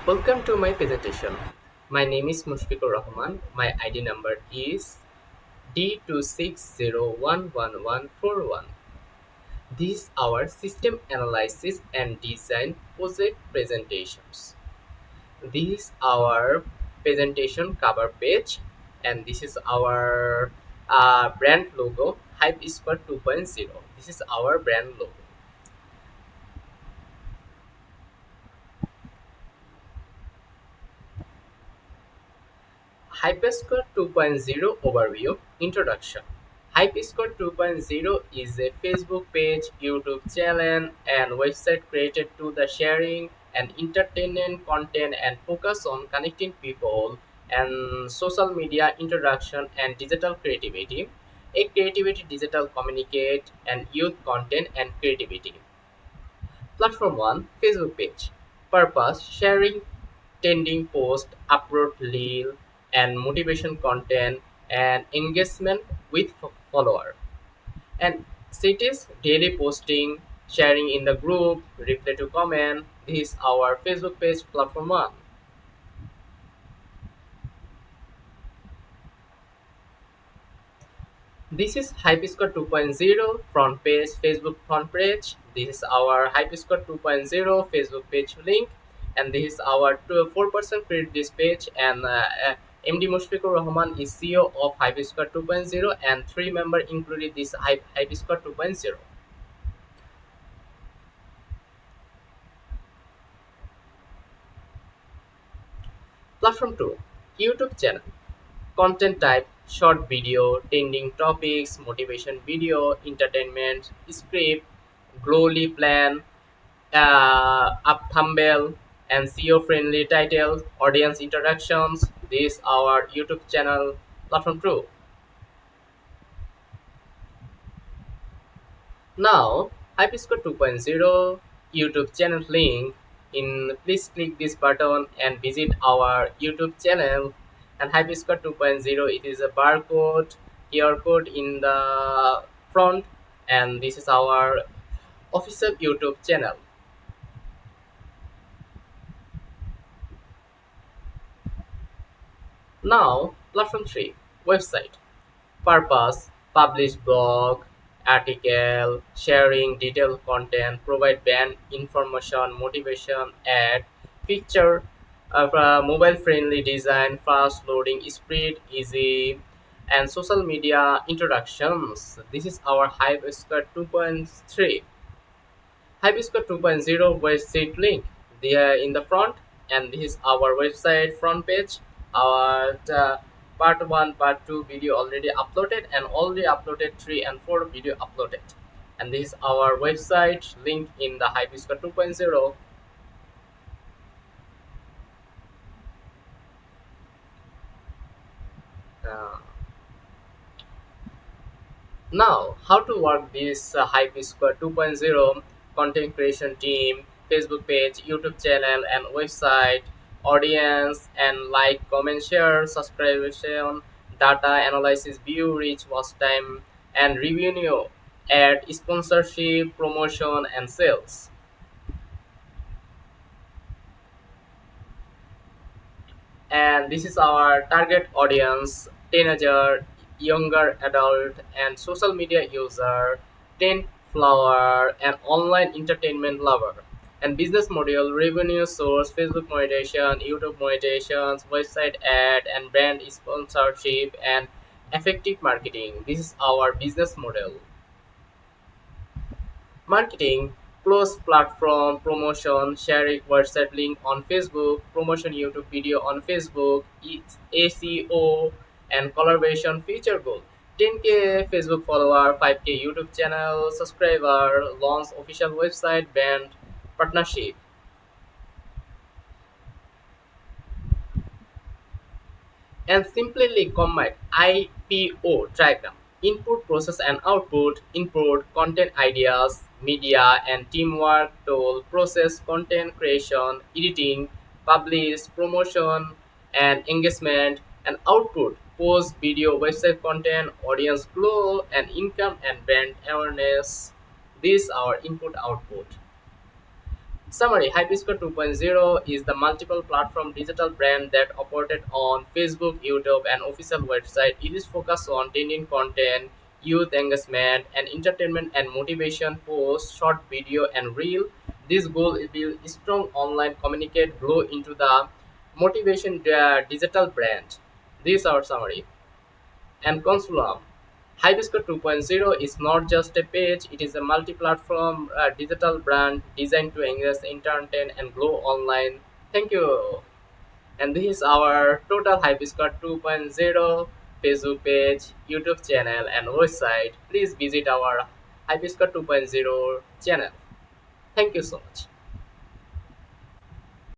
Welcome to my presentation. My name is Mushfiqur Rahman. My ID number is D2601141. These are system analysis and design project presentations. This our presentation cover page, and this is our brand logo Hype Squad 2.0. This is our brand logo. HyperScore 2.0 Overview Introduction. HyperScore 2.0 is a Facebook page, YouTube channel, and website created to the sharing and entertainment content and focus on connecting people and social media introduction and digital creativity. A creativity digital communicate and youth content and creativity. Platform 1 Facebook page. Purpose sharing trending post, upload reel, and motivation content and engagement with follower. And cities daily posting, sharing in the group, reply to comment. This is our Facebook page platform 1. This is Hypescore 2.0 front page, Facebook front page. This is our Hypescore 2.0 Facebook page link, and this is our 4% credit this page. And MD Mushfiqur Rahman is CEO of Hypescore 2.0, and three members included this Hypescore 2.0. Platform 2 YouTube channel. Content type short video, trending topics, motivation video, entertainment, script, glowly plan, up thumbnail and SEO friendly title, audience introductions. This our YouTube channel platform too. Now Hypescore 2.0 YouTube channel link. Please click this button and visit our YouTube channel. And Hypescore 2.0, it is a barcode QR code in the front, and this is our official YouTube channel. Now platform 3 website. Purpose publish blog, article, sharing detailed content, provide band information, motivation, ad, feature of mobile friendly design, fast loading, speed, easy, and social media introductions. This is our Hypescore 2.3. Hypescore 2.0 website link there in the front, and this is our website front page. Our part 1, part 2 video already uploaded, and already uploaded 3 and 4 video uploaded. And this is our website link in the Hypescore 2.0. Uh, Now, how to work this Hypescore 2.0 content creation team, Facebook page, YouTube channel, and website, audience, and like, comment, share, subscription, data analysis, view, reach, watch time, and revenue, ad, sponsorship, promotion, and sales. And this is our target audience: teenager, younger adult, and social media user, teen flower, and online entertainment lover. And business model: revenue source, Facebook monetization, YouTube monetizations, website ad, and brand sponsorship, and effective marketing. This is our business model. Marketing: close platform promotion, sharing WhatsApp link on Facebook, promotion YouTube video on Facebook, ACO, and collaboration feature goal. 10K Facebook follower, 5K YouTube channel subscriber, launch official website, brand partnership. And simply combine IPO diagram: input, process, and output. Input: content ideas, media, and teamwork tool. Process: content creation, editing, publish, promotion, and engagement. And output: post, video, website content, audience glow, and income and brand awareness. These are input output. Summary: Hyperscore 2.0 is the multiple platform digital brand that operated on Facebook, YouTube, and official website. It is focused on trending content, youth engagement, and entertainment and motivation posts, short video, and reel. This goal is build strong online communicate, grow into the motivation digital brand. These are summary and Consulam. Hibiscus 2.0 is not just a page, it is a multi-platform digital brand designed to engage, entertain, and grow online. Thank you. And this is our total Hibiscus 2.0 Facebook page, YouTube channel, and website. Please visit our Hibiscus 2.0 channel. Thank you so much.